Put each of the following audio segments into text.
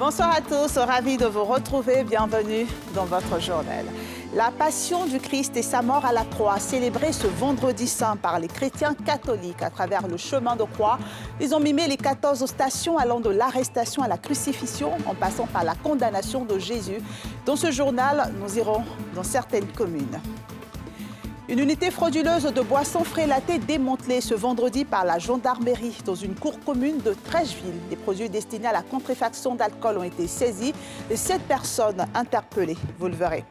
Bonsoir à tous, ravi de vous retrouver. Bienvenue dans votre journal. La passion du Christ et sa mort à la croix, célébrée ce vendredi saint par les chrétiens catholiques à travers le chemin de croix. Ils ont mimé les 14 stations allant de l'arrestation à la crucifixion en passant par la condamnation de Jésus. Dans ce journal, nous irons dans certaines communes. Une unité frauduleuse de boissons frélatées démantelée ce vendredi par la gendarmerie dans une cour commune de Trècheville. Les produits destinés à la contrefaction d'alcool ont été saisis et 7 personnes interpellées, vous le verrez.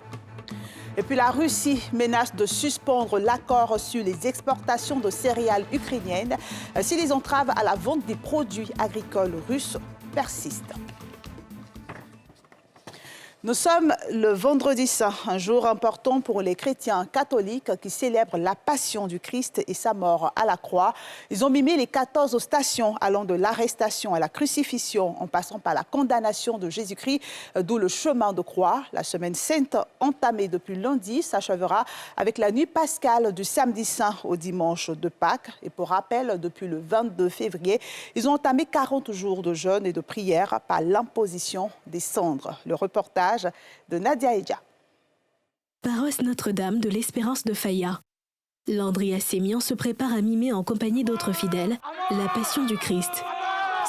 Et puis la Russie menace de suspendre l'accord sur les exportations de céréales ukrainiennes si les entraves à la vente des produits agricoles russes persistent. Nous sommes le vendredi saint, un jour important pour les chrétiens catholiques qui célèbrent la passion du Christ et sa mort à la croix. Ils ont mimé les 14 stations allant de l'arrestation à la crucifixion en passant par la condamnation de Jésus-Christ, d'où le chemin de croix. La semaine sainte entamée depuis lundi s'achèvera avec la nuit pascale du samedi saint au dimanche de Pâques. Et pour rappel, depuis le 22 février, ils ont entamé 40 jours de jeûne et de prière par l'imposition des cendres. Le reportage de Nadia Eja. Paroisse Notre-Dame de l'Espérance de Faya. Landry Sémian se prépare à mimer en compagnie d'autres fidèles la Passion du Christ.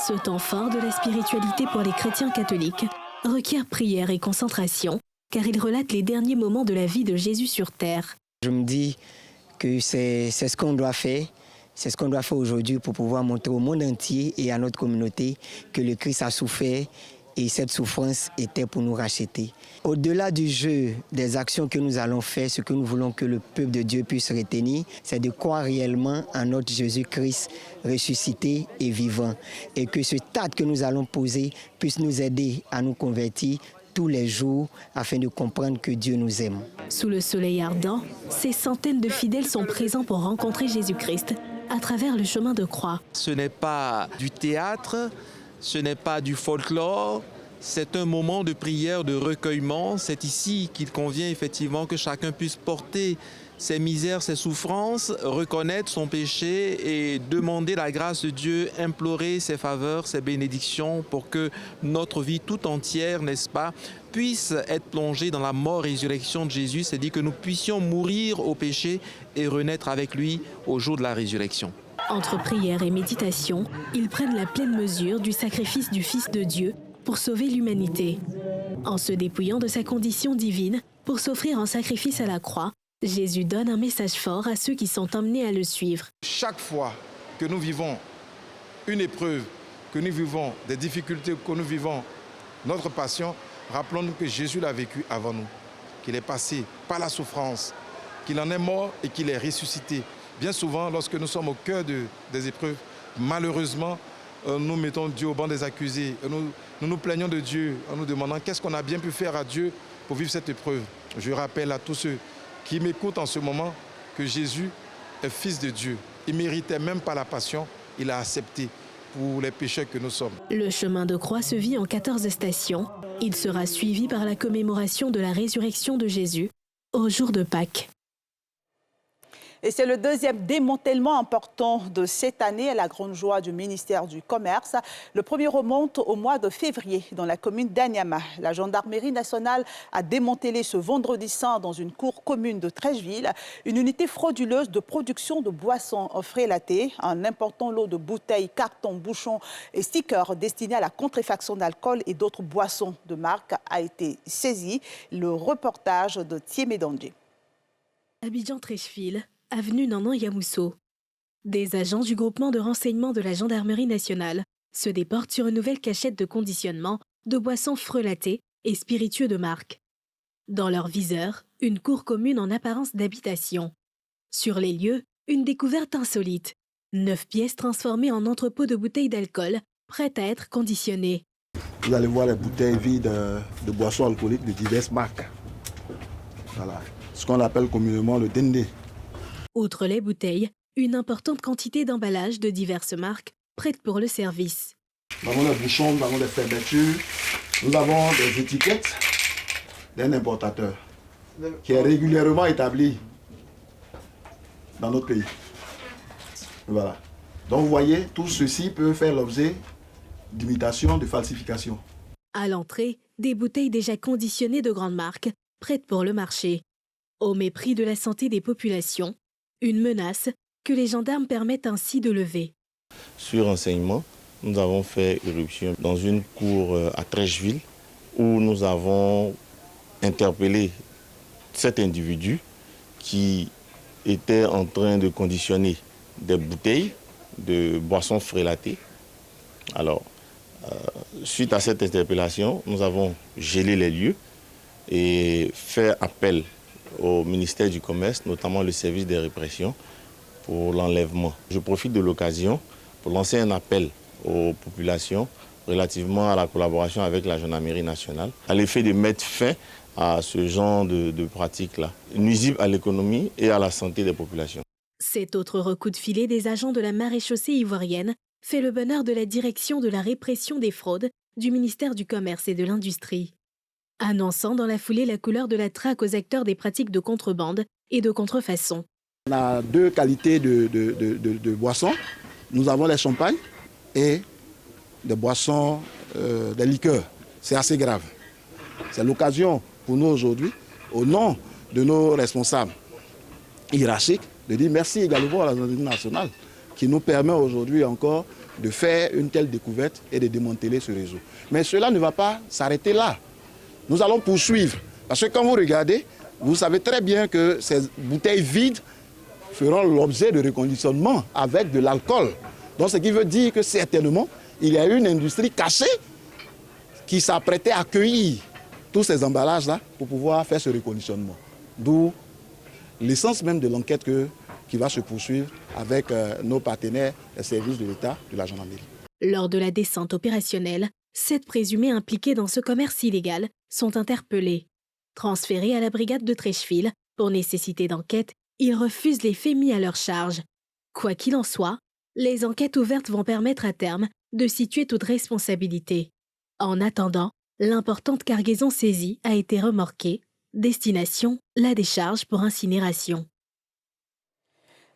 Ce temps fort de la spiritualité pour les chrétiens catholiques requiert prière et concentration, car il relate les derniers moments de la vie de Jésus sur terre. Je me dis que c'est ce qu'on doit faire. C'est ce qu'on doit faire aujourd'hui pour pouvoir montrer au monde entier et à notre communauté que le Christ a souffert et cette souffrance était pour nous racheter. Au-delà du jeu, des actions que nous allons faire, ce que nous voulons que le peuple de Dieu puisse retenir, c'est de croire réellement en notre Jésus-Christ ressuscité et vivant. Et que ce acte que nous allons poser puisse nous aider à nous convertir tous les jours afin de comprendre que Dieu nous aime. Sous le soleil ardent, ces centaines de fidèles sont présents pour rencontrer Jésus-Christ à travers le chemin de croix. Ce n'est pas du théâtre, ce n'est pas du folklore, c'est un moment de prière, de recueillement. C'est ici qu'il convient effectivement que chacun puisse porter ses misères, ses souffrances, reconnaître son péché et demander la grâce de Dieu, implorer ses faveurs, ses bénédictions pour que notre vie tout entière, n'est-ce pas, puisse être plongée dans la mort et résurrection de Jésus, c'est-à-dire que nous puissions mourir au péché et renaître avec lui au jour de la résurrection. Entre prière et méditation, ils prennent la pleine mesure du sacrifice du Fils de Dieu pour sauver l'humanité. En se dépouillant de sa condition divine pour s'offrir en sacrifice à la croix, Jésus donne un message fort à ceux qui sont emmenés à le suivre. Chaque fois que nous vivons une épreuve, que nous vivons des difficultés, que nous vivons notre passion, rappelons-nous que Jésus l'a vécu avant nous, qu'il est passé par la souffrance, qu'il en est mort et qu'il est ressuscité. Bien souvent, lorsque nous sommes au cœur des épreuves, malheureusement, nous mettons Dieu au banc des accusés. Nous nous plaignons de Dieu en nous demandant qu'est-ce qu'on a bien pu faire à Dieu pour vivre cette épreuve. Je rappelle à tous ceux qui m'écoutent en ce moment que Jésus est fils de Dieu. Il ne méritait même pas la passion, il a accepté pour les pécheurs que nous sommes. Le chemin de croix se vit en 14 stations. Il sera suivi par la commémoration de la résurrection de Jésus au jour de Pâques. Et c'est le deuxième démantèlement important de cette année à la grande joie du ministère du Commerce. Le premier remonte au mois de février dans la commune d'Anyama. La gendarmerie nationale a démantelé ce vendredi saint dans une cour commune de Trècheville une unité frauduleuse de production de boissons frélatées. Un important lot de bouteilles, cartons, bouchons et stickers destinés à la contrefaction d'alcool et d'autres boissons de marque a été saisi. Le reportage de Thiemé Dandji. Abidjan-Trècheville, avenue Nanan Yamousso. Des agents du groupement de renseignement de la gendarmerie nationale se déportent sur une nouvelle cachette de conditionnement de boissons frelatées et spiritueux de marque. Dans leur viseur, une cour commune en apparence d'habitation. Sur les lieux, une découverte insolite. 9 pièces transformées en entrepôts de bouteilles d'alcool, prêtes à être conditionnées. Vous allez voir les bouteilles vides de boissons alcooliques de diverses marques. Voilà, ce qu'on appelle communément le dendé. Outre les bouteilles, une importante quantité d'emballages de diverses marques prêtes pour le service. Nous avons les bouchons, nous avons les fermetures, nous avons des étiquettes d'un importateur qui est régulièrement établi dans notre pays. Voilà. Donc vous voyez, tout ceci peut faire l'objet d'imitation, de falsification. À l'entrée, des bouteilles déjà conditionnées de grandes marques, prêtes pour le marché. Au mépris de la santé des populations, une menace que les gendarmes permettent ainsi de lever. Sur renseignement, nous avons fait irruption dans une cour à Trècheville où nous avons interpellé 7 individus qui étaient en train de conditionner des bouteilles de boissons frélatées. Alors, suite à cette interpellation, nous avons gelé les lieux et fait appel au ministère du Commerce, notamment le service des répressions, pour l'enlèvement. Je profite de l'occasion pour lancer un appel aux populations relativement à la collaboration avec la Gendarmerie nationale, à l'effet de mettre fin à ce genre de pratiques-là, nuisibles à l'économie et à la santé des populations. Cet autre recoup de filet des agents de la maréchaussée ivoirienne fait le bonheur de la direction de la répression des fraudes du ministère du Commerce et de l'Industrie, annonçant dans la foulée la couleur de la traque aux acteurs des pratiques de contrebande et de contrefaçon. On a 2 qualités de boissons. Nous avons les champagnes et des boissons, des liqueurs. C'est assez grave. C'est l'occasion pour nous aujourd'hui, au nom de nos responsables hiérarchiques, de dire merci également à la gendarmerie nationale qui nous permet aujourd'hui encore de faire une telle découverte et de démanteler ce réseau. Mais cela ne va pas s'arrêter là. Nous allons poursuivre. Parce que quand vous regardez, vous savez très bien que ces bouteilles vides feront l'objet de reconditionnement avec de l'alcool. Donc ce qui veut dire que certainement, il y a une industrie cachée qui s'apprêtait à accueillir tous ces emballages-là pour pouvoir faire ce reconditionnement. D'où l'essence même de l'enquête qui va se poursuivre avec nos partenaires, les services de l'État, de la gendarmerie. Lors de la descente opérationnelle, 7 présumés impliqués dans ce commerce illégal sont interpellés. Transférés à la brigade de Trècheville pour nécessité d'enquête, ils refusent les faits mis à leur charge. Quoi qu'il en soit, les enquêtes ouvertes vont permettre à terme de situer toute responsabilité. En attendant, l'importante cargaison saisie a été remorquée. Destination, la décharge pour incinération.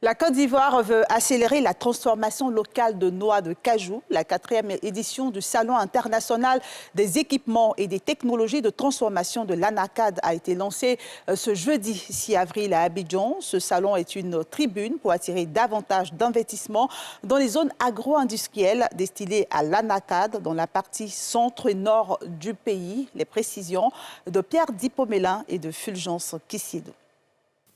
La Côte d'Ivoire veut accélérer la transformation locale de noix de cajou. La 4e édition du Salon international des équipements et des technologies de transformation de l'ANACAD a été lancée ce jeudi 6 avril à Abidjan. Ce salon est une tribune pour attirer davantage d'investissements dans les zones agro-industrielles destinées à l'ANACAD dans la partie centre et nord du pays. Les précisions de Pierre Dipomélin et de Fulgence Kissidou.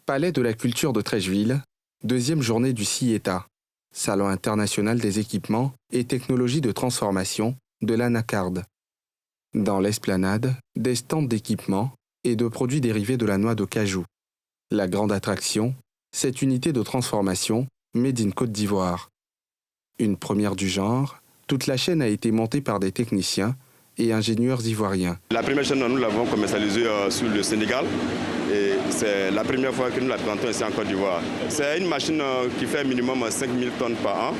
Palais de la culture de Trècheville. 2e journée du CIETA, Salon international des équipements et technologies de transformation de l'ANACAD. Dans l'esplanade, des stands d'équipements et de produits dérivés de la noix de cajou. La grande attraction, cette unité de transformation Made in Côte d'Ivoire. Une première du genre, toute la chaîne a été montée par des techniciens et ingénieurs ivoiriens. La première chaîne, nous l'avons commercialisée sur le Sénégal. Et c'est la première fois que nous la présentons ici en Côte d'Ivoire. C'est une machine qui fait minimum 5000 tonnes par an.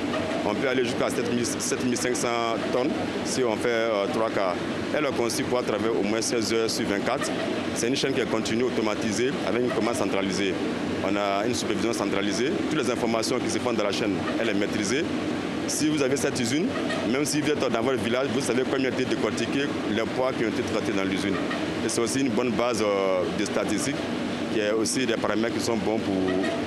On peut aller jusqu'à 7500 tonnes si on fait 3 quarts. Elle est conçue pour travailler au moins 16 heures sur 24. C'est une chaîne qui est continue, automatisée, avec une commande centralisée. On a une supervision centralisée. Toutes les informations qui se font dans la chaîne, elle est maîtrisée. Si vous avez cette usine, même si vous êtes dans votre village, vous savez combien a été décortiqué les poids qui ont été traités dans l'usine. Et c'est aussi une bonne base de statistiques, qui est aussi des paramètres qui sont bons pour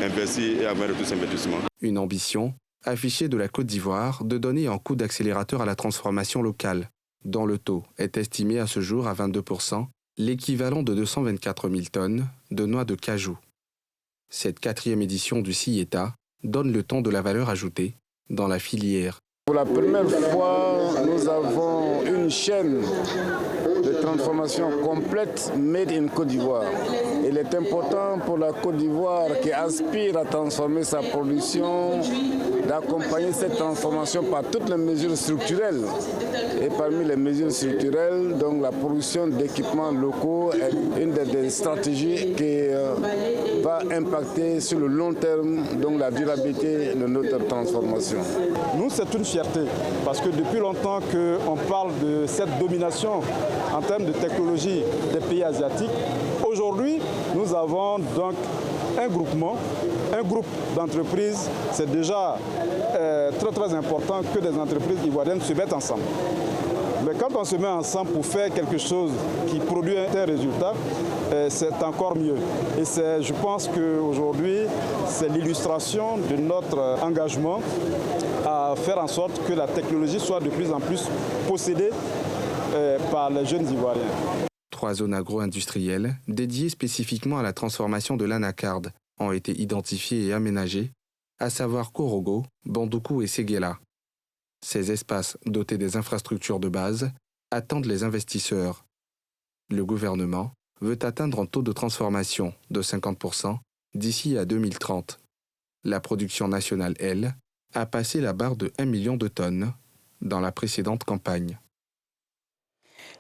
investir et avoir tous ces investissements. Une ambition affichée de la Côte d'Ivoire de donner un coup d'accélérateur à la transformation locale, dont le taux est estimé à ce jour à 22%, l'équivalent de 224 000 tonnes de noix de cajou. Cette 4e édition du CIETA donne le ton de la valeur ajoutée dans la filière. Pour la première fois, nous avons une chaîne de transformation complète made in Côte d'Ivoire. Il est important pour la Côte d'Ivoire qui aspire à transformer sa production, d'accompagner cette transformation par toutes les mesures structurelles. Et parmi les mesures structurelles, donc la production d'équipements locaux est une des stratégies qui va impacter sur le long terme donc la durabilité de notre transformation. Nous, c'est une fierté parce que depuis longtemps qu'on parle de cette domination en termes de technologie des pays asiatiques. Aujourd'hui, nous avons donc un groupe d'entreprises. C'est déjà très important que des entreprises ivoiriennes se mettent ensemble. Mais quand on se met ensemble pour faire quelque chose qui produit un résultat, c'est encore mieux. Et je pense qu'aujourd'hui, c'est l'illustration de notre engagement à faire en sorte que la technologie soit de plus en plus possédée par les jeunes Ivoiriens. 3 zones agro-industrielles dédiées spécifiquement à la transformation de l'anacarde ont été identifiées et aménagées, à savoir Korogo, Bandoukou et Séguéla. Ces espaces, dotés des infrastructures de base, attendent les investisseurs. Le gouvernement veut atteindre un taux de transformation de 50% d'ici à 2030. La production nationale, elle, a passé la barre de 1 million de tonnes dans la précédente campagne.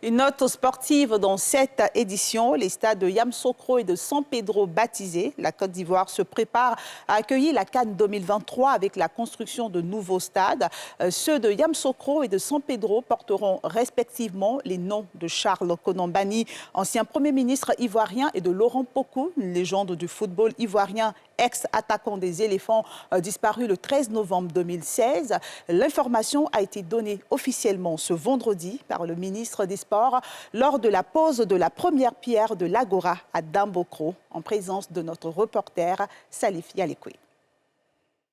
Une note sportive dans cette édition, les stades de Yamoussoukro et de San Pedro baptisés. La Côte d'Ivoire se prépare à accueillir la CAN 2023 avec la construction de nouveaux stades. Ceux de Yamoussoukro et de San Pedro porteront respectivement les noms de Charles Konan-Banny, ancien Premier ministre ivoirien, et de Laurent Pokou, une légende du football ivoirien, ex-attaquant des éléphants, disparu le 13 novembre 2016. L'information a été donnée officiellement ce vendredi par le ministre des Sports lors de la pose de la première pierre de l'Agora à Dambokro, en présence de notre reporter Salif Yalekoui.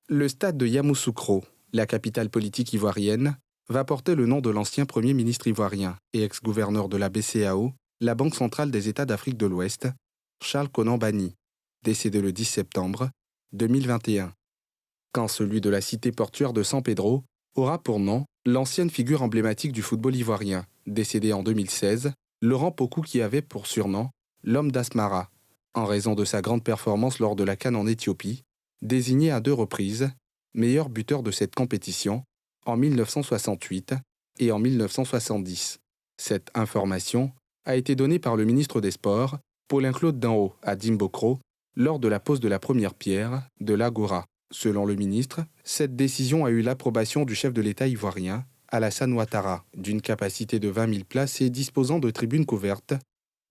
Le stade de Yamoussoukro, la capitale politique ivoirienne, va porter le nom de l'ancien Premier ministre ivoirien et ex-gouverneur de la BCEAO, la Banque centrale des États d'Afrique de l'Ouest, Charles Konan-Banny, décédé le 10 septembre 2021. Quand celui de la cité portuaire de San Pedro aura pour nom l'ancienne figure emblématique du football ivoirien, décédé en 2016, Laurent Pokou, qui avait pour surnom l'homme d'Asmara, en raison de sa grande performance lors de la CAN en Éthiopie, désigné à 2 reprises meilleur buteur de cette compétition en 1968 et en 1970. Cette information a été donnée par le ministre des Sports, Paulin-Claude Danho, à Dimbokro, lors de la pose de la première pierre de l'Agora. Selon le ministre, cette décision a eu l'approbation du chef de l'État ivoirien, Alassane Ouattara, d'une capacité de 20 000 places et disposant de tribunes couvertes.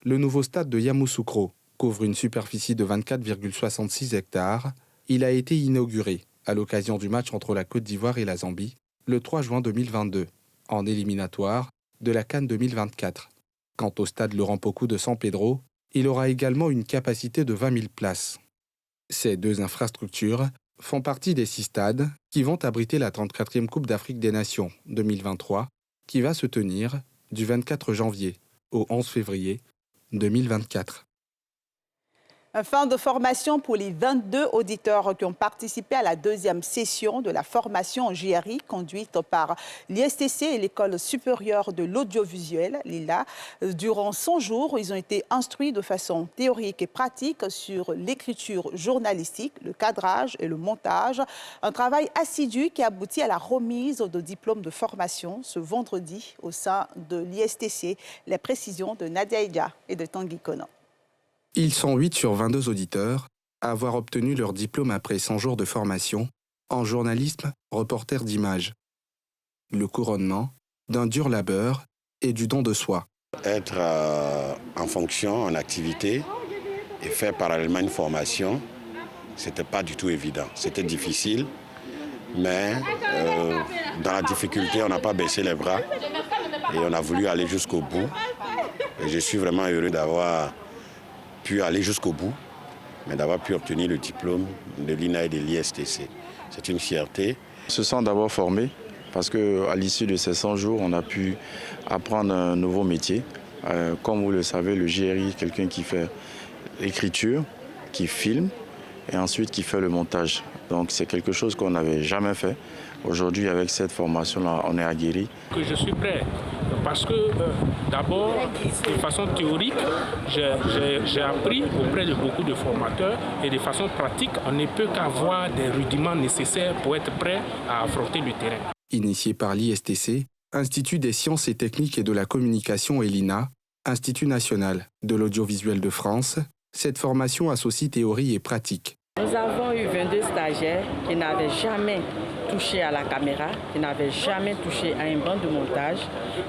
Le nouveau stade de Yamoussoukro couvre une superficie de 24,66 hectares. Il a été inauguré à l'occasion du match entre la Côte d'Ivoire et la Zambie le 3 juin 2022, en éliminatoire de la CAN 2024. Quant au stade Laurent Pokou de San Pedro, il aura également une capacité de 20 000 places. Ces 2 infrastructures font partie des 6 stades qui vont abriter la 34e Coupe d'Afrique des Nations 2023, qui va se tenir du 24 janvier au 11 février 2024. Fin de formation pour les 22 auditeurs qui ont participé à la 2e session de la formation en JRI conduite par l'ISTC et l'École supérieure de l'audiovisuel, l'ILA. Durant 100 jours, ils ont été instruits de façon théorique et pratique sur l'écriture journalistique, le cadrage et le montage. Un travail assidu qui aboutit à la remise de diplômes de formation ce vendredi au sein de l'ISTC. Les précisions de Nadia Idja et de Tanguy Konan. Ils sont 8 sur 22 auditeurs à avoir obtenu leur diplôme après 100 jours de formation en journalisme, reporter d'images. Le couronnement d'un dur labeur et du don de soi. Être en fonction, en activité et faire parallèlement une formation, c'était pas du tout évident. C'était difficile, mais dans la difficulté, on n'a pas baissé les bras et on a voulu aller jusqu'au bout. Et je suis vraiment heureux d'avoir pu aller jusqu'au bout, mais d'avoir pu obtenir le diplôme de l'INA et de l'ISTC. C'est une fierté. On se sent d'abord formé parce qu'à l'issue de ces 100 jours, on a pu apprendre un nouveau métier. Comme vous le savez, le JRI, quelqu'un qui fait l'écriture, qui filme et ensuite qui fait le montage. Donc c'est quelque chose qu'on n'avait jamais fait. Aujourd'hui, avec cette formation-là, on est aguerri. Je suis prêt parce que d'abord, de façon théorique, j'ai appris auprès de beaucoup de formateurs et de façon pratique, on ne peut qu'avoir des rudiments nécessaires pour être prêt à affronter le terrain. Initié par l'ISTC, Institut des sciences et techniques et de la communication et l'INA, Institut national de l'audiovisuel de France, cette formation associe théorie et pratique. Nous avons eu 22 stagiaires qui n'avaient jamais touché à la caméra, qui n'avaient jamais touché à un banc de montage.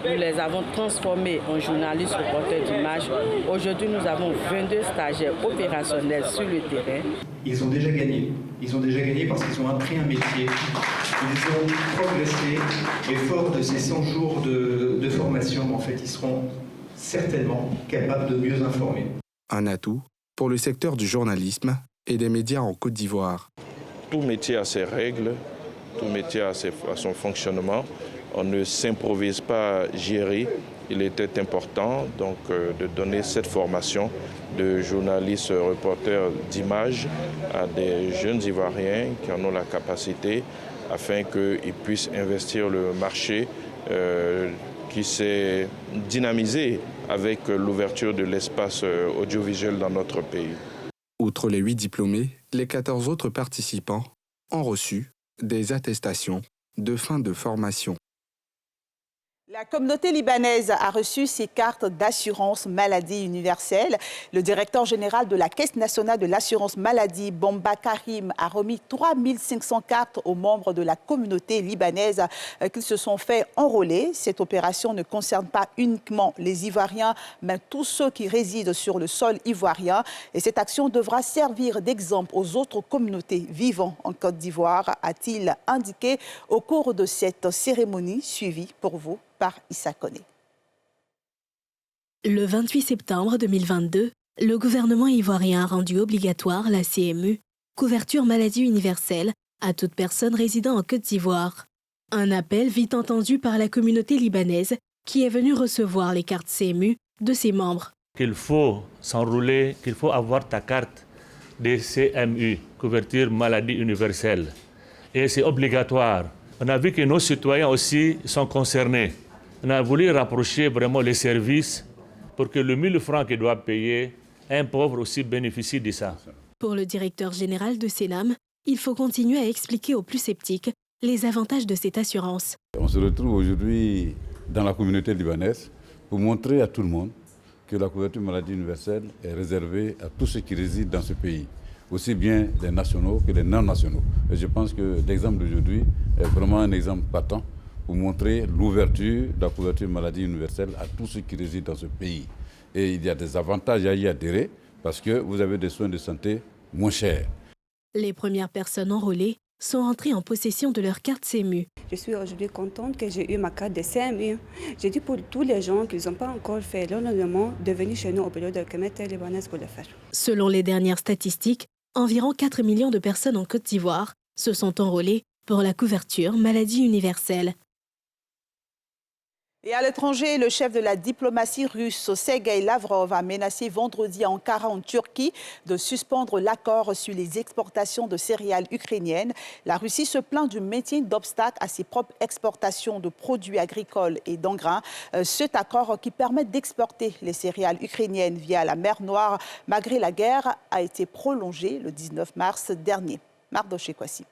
Nous les avons transformés en journalistes reporters d'images. Aujourd'hui, nous avons 22 stagiaires opérationnels sur le terrain. Ils ont déjà gagné. Ils ont déjà gagné parce qu'ils ont appris un métier. Ils ont progressé et fort de ces 100 jours de de formation, en fait, ils seront certainement capables de mieux informer. Un atout pour le secteur du journalisme et des médias en Côte d'Ivoire. Tout métier a ses règles, tout métier a son fonctionnement. On ne s'improvise pas gérer. Il était important donc de donner cette formation de journalistes, reporters d'images à des jeunes Ivoiriens qui en ont la capacité afin qu'ils puissent investir le marché qui s'est dynamisé avec l'ouverture de l'espace audiovisuel dans notre pays. Outre les 8 diplômés, les 14 autres participants ont reçu des attestations de fin de formation. La communauté libanaise a reçu ses cartes d'assurance maladie universelle. Le directeur général de la Caisse nationale de l'assurance maladie, Bomba Karim, a remis 3500 cartes aux membres de la communauté libanaise qui se sont fait enrôler. Cette opération ne concerne pas uniquement les Ivoiriens, mais tous ceux qui résident sur le sol ivoirien. Et cette action devra servir d'exemple aux autres communautés vivant en Côte d'Ivoire, a-t-il indiqué au cours de cette cérémonie suivie pour vous par Issa Koné. Le 28 septembre 2022, le gouvernement ivoirien a rendu obligatoire la CMU, couverture maladie universelle, à toute personne résidant en Côte d'Ivoire. Un appel vite entendu par la communauté libanaise qui est venue recevoir les cartes CMU de ses membres. Qu'il faut s'enrôler, qu'il faut avoir ta carte de CMU, couverture maladie universelle. Et c'est obligatoire. On a vu que nos citoyens aussi sont concernés. On a voulu rapprocher vraiment les services pour que le 1000 francs qu'il doit payer, un pauvre aussi bénéficie de ça. Pour le directeur général de Sénam, il faut continuer à expliquer aux plus sceptiques les avantages de cette assurance. On se retrouve aujourd'hui dans la communauté libanaise pour montrer à tout le monde que la couverture maladie universelle est réservée à tous ceux qui résident dans ce pays, aussi bien les nationaux que les non-nationaux. Et je pense que l'exemple d'aujourd'hui est vraiment un exemple patent pour montrer l'ouverture de la couverture maladie universelle à tous ceux qui résident dans ce pays. Et il y a des avantages à y adhérer parce que vous avez des soins de santé moins chers. Les premières personnes enrôlées sont rentrées en possession de leur carte CMU. Je suis aujourd'hui contente que j'ai eu ma carte de CMU. J'ai dit pour tous les gens qui n'ont pas encore fait l'enrôlement de venir chez nous au bureau de la communauté libanaise pour le faire. Selon les dernières statistiques, environ 4 millions de personnes en Côte d'Ivoire se sont enrôlées pour la couverture maladie universelle. Et à l'étranger, le chef de la diplomatie russe, Sergueï Lavrov, a menacé vendredi à Ankara, en Turquie, de suspendre l'accord sur les exportations de céréales ukrainiennes. La Russie se plaint du maintien d'obstacles à ses propres exportations de produits agricoles et d'engrais. Cet accord, qui permet d'exporter les céréales ukrainiennes via la mer Noire, malgré la guerre, a été prolongé le 19 mars dernier. Mardoché Kwasi.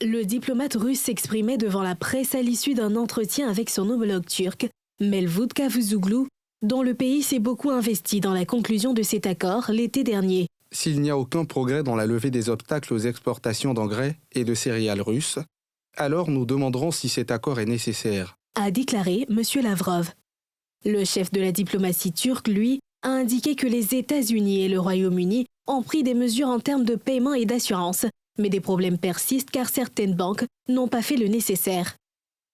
Le diplomate russe s'exprimait devant la presse à l'issue d'un entretien avec son homologue turc, Mevlut Cavusoglu, dont le pays s'est beaucoup investi dans la conclusion de cet accord l'été dernier. S'il n'y a aucun progrès dans la levée des obstacles aux exportations d'engrais et de céréales russes, alors nous demanderons si cet accord est nécessaire, a déclaré M. Lavrov. Le chef de la diplomatie turque, lui, a indiqué que les États-Unis et le Royaume-Uni ont pris des mesures en termes de paiement et d'assurance, mais des problèmes persistent car certaines banques n'ont pas fait le nécessaire.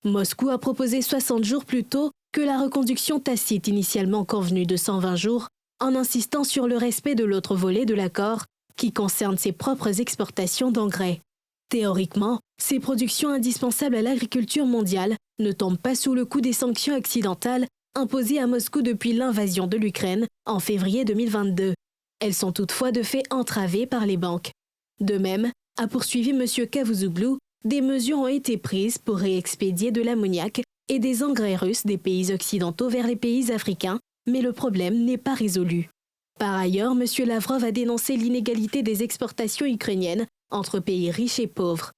Moscou a proposé 60 jours plus tôt que la reconduction tacite initialement convenue de 120 jours, en insistant sur le respect de l'autre volet de l'accord qui concerne ses propres exportations d'engrais. Théoriquement, ces productions indispensables à l'agriculture mondiale ne tombent pas sous le coup des sanctions occidentales imposées à Moscou depuis l'invasion de l'Ukraine en février 2022. Elles sont toutefois de fait entravées par les banques. De même, a poursuivi M. Cavusoglu, des mesures ont été prises pour réexpédier de l'ammoniac et des engrais russes des pays occidentaux vers les pays africains, mais le problème n'est pas résolu. Par ailleurs, M. Lavrov a dénoncé l'inégalité des exportations ukrainiennes entre pays riches et pauvres.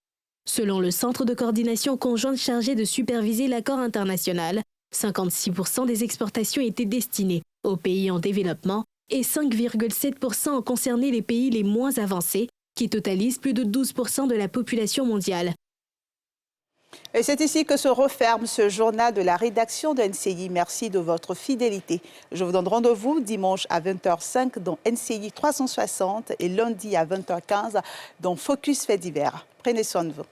Selon le Centre de coordination conjointe chargé de superviser l'accord international, 56% des exportations étaient destinées aux pays en développement et 5,7% ont concerné les pays les moins avancés, qui totalise plus de 12% de la population mondiale. Et c'est ici que se referme ce journal de la rédaction de NCI. Merci de votre fidélité. Je vous donne rendez-vous dimanche à 20h05 dans NCI 360 et lundi à 20h15 dans Focus Faits divers. Prenez soin de vous.